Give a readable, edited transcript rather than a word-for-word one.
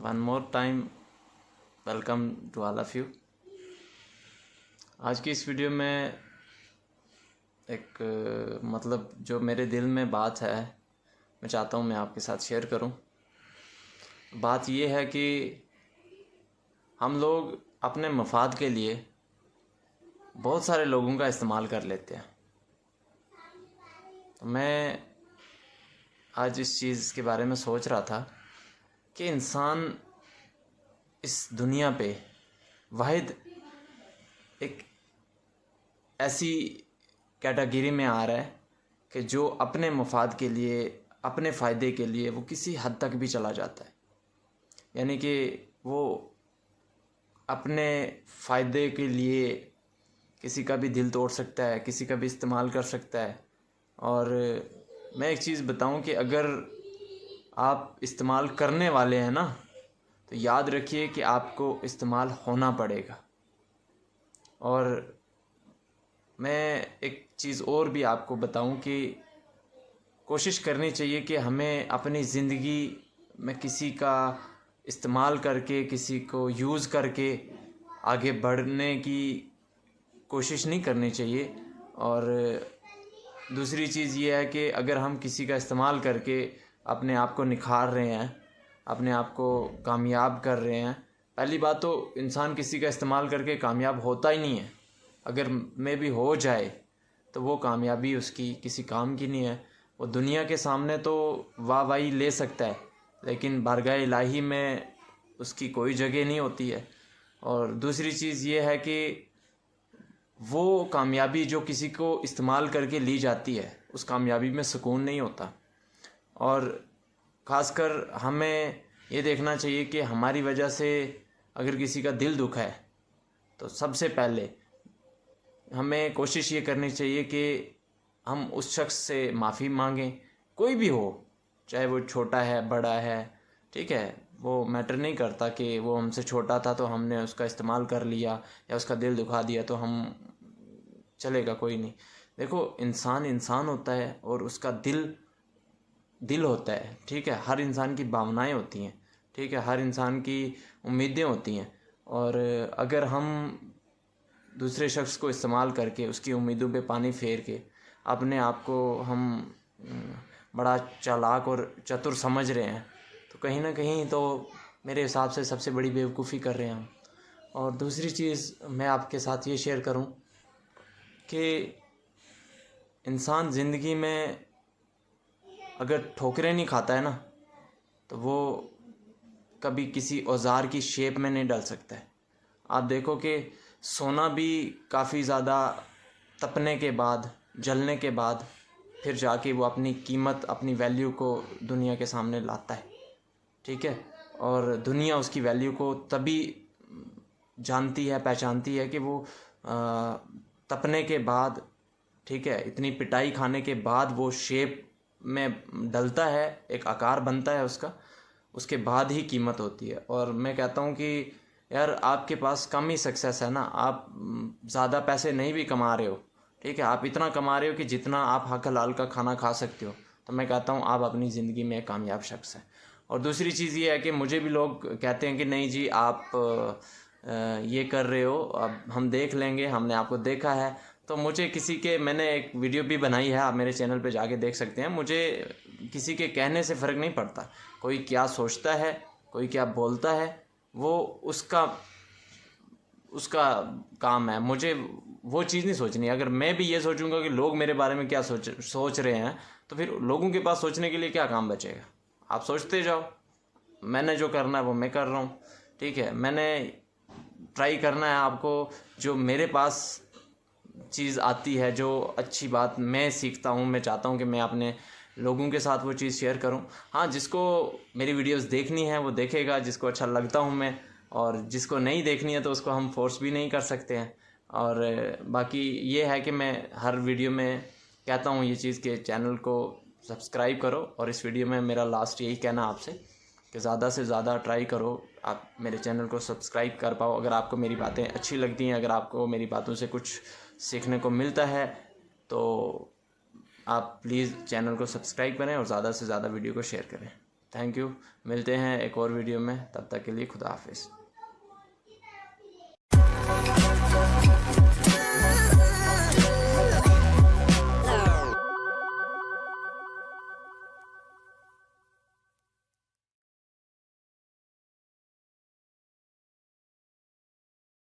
One more time welcome to all of you. आज की इस वीडियो में एक जो मेरे दिल में बात है, मैं चाहता हूँ मैं आपके साथ शेयर करूँ। बात ये है कि हम लोग अपने मफाद के लिए बहुत सारे लोगों का इस्तेमाल कर लेते हैं। तो मैं आज इस चीज़ के बारे में सोच रहा था कि इंसान इस दुनिया पे वाहिद एक ऐसी कैटेगरी में आ रहा है कि जो अपने मफाद के लिए, अपने फ़ायदे के लिए वो किसी हद तक भी चला जाता है। यानी कि वो अपने फ़ायदे के लिए किसी का भी दिल तोड़ सकता है, किसी का भी इस्तेमाल कर सकता है। और मैं एक चीज़ बताऊं कि अगर आप इस्तेमाल करने वाले हैं ना, तो याद रखिए कि आपको इस्तेमाल होना पड़ेगा। और मैं एक चीज़ और भी आपको बताऊं कि कोशिश करनी चाहिए कि हमें अपनी ज़िंदगी में किसी का इस्तेमाल करके, किसी को यूज़ करके आगे बढ़ने की कोशिश नहीं करनी चाहिए। और दूसरी चीज़ ये है कि अगर हम किसी का इस्तेमाल करके अपने आप को निखार रहे हैं, अपने आप को कामयाब कर रहे हैं, पहली बात तो इंसान किसी का इस्तेमाल करके कामयाब होता ही नहीं है। अगर में भी हो जाए तो वो कामयाबी उसकी किसी काम की नहीं है। वो दुनिया के सामने तो वाहवाही ले सकता है, लेकिन बारगाह इलाही में उसकी कोई जगह नहीं होती है। और दूसरी चीज़ ये है कि वो कामयाबी जो किसी को इस्तेमाल करके ली जाती है, उस कामयाबी में सुकून नहीं होता। और ख़ासकर हमें ये देखना चाहिए कि हमारी वजह से अगर किसी का दिल दुखा है तो सबसे पहले हमें कोशिश ये करनी चाहिए कि हम उस शख्स से माफ़ी मांगें। कोई भी हो, चाहे वो छोटा है, बड़ा है, ठीक है, वो मैटर नहीं करता कि वो हमसे छोटा था तो हमने उसका इस्तेमाल कर लिया या उसका दिल दुखा दिया तो हम चलेगा, कोई नहीं। देखो, इंसान इंसान होता है और उसका दिल होता है, ठीक है। हर इंसान की भावनाएं होती हैं, ठीक है, हर इंसान की उम्मीदें होती हैं। और अगर हम दूसरे शख्स को इस्तेमाल करके उसकी उम्मीदों पे पानी फेर के अपने आप को हम बड़ा चालाक और चतुर समझ रहे हैं, तो कहीं ना कहीं तो मेरे हिसाब से सबसे बड़ी बेवकूफ़ी कर रहे हैं हम। और दूसरी चीज़ मैं आपके साथ ये शेयर करूं कि इंसान ज़िंदगी में अगर ठोकरें नहीं खाता है ना, तो वो कभी किसी औजार की शेप में नहीं डल सकता है। आप देखो कि सोना भी काफ़ी ज़्यादा तपने के बाद, जलने के बाद फिर जाके वो अपनी कीमत, अपनी वैल्यू को दुनिया के सामने लाता है, ठीक है। और दुनिया उसकी वैल्यू को तभी जानती है, पहचानती है कि वो तपने के बाद, ठीक है, इतनी पिटाई खाने के बाद वो शेप में डलता है, एक आकार बनता है उसका, उसके बाद ही कीमत होती है। और मैं कहता हूँ कि यार, आपके पास कम ही सक्सेस है ना, आप ज़्यादा पैसे नहीं भी कमा रहे हो, ठीक है, आप इतना कमा रहे हो कि जितना आप हक हलाल का खाना खा सकते हो, तो मैं कहता हूँ आप अपनी ज़िंदगी में एक कामयाब शख्स हैं। और दूसरी चीज़ ये है कि मुझे भी लोग कहते हैं कि नहीं जी, आप ये कर रहे हो, अब हम देख लेंगे, हमने आपको देखा है। तो मुझे मैंने एक वीडियो भी बनाई है, आप मेरे चैनल पे जाके देख सकते हैं। मुझे किसी के कहने से फ़र्क नहीं पड़ता, कोई क्या सोचता है, कोई क्या बोलता है, वो उसका काम है। मुझे वो चीज़ नहीं सोचनी। अगर मैं भी ये सोचूंगा कि लोग मेरे बारे में क्या सोच रहे हैं, तो फिर लोगों के पास सोचने के लिए क्या काम बचेगा। आप सोचते जाओ, मैंने जो करना है वो मैं कर रहा हूँ, ठीक है। मैंने ट्राई करना है आपको, जो मेरे पास चीज़ आती है, जो अच्छी बात मैं सीखता हूँ, मैं चाहता हूँ कि मैं अपने लोगों के साथ वो चीज़ शेयर करूँ। हाँ, जिसको मेरी वीडियोस देखनी है वो देखेगा, जिसको अच्छा लगता हूँ मैं, और जिसको नहीं देखनी है तो उसको हम फोर्स भी नहीं कर सकते हैं। और बाकी ये है कि मैं हर वीडियो में कहता हूँ ये चीज़ कि चैनल को सब्सक्राइब करो। और इस वीडियो में मेरा लास्ट यही कहना आपसे कि ज़्यादा से ज़्यादा ट्राई करो आप मेरे चैनल को सब्सक्राइब कर पाओ। अगर आपको मेरी बातें अच्छी लगती हैं, अगर आपको मेरी बातों से कुछ सीखने को मिलता है, तो आप प्लीज़ चैनल को सब्सक्राइब करें और ज़्यादा से ज़्यादा वीडियो को शेयर करें। Thank you. मिलते हैं एक और वीडियो में, तब तक के लिए खुदा हाफिज़।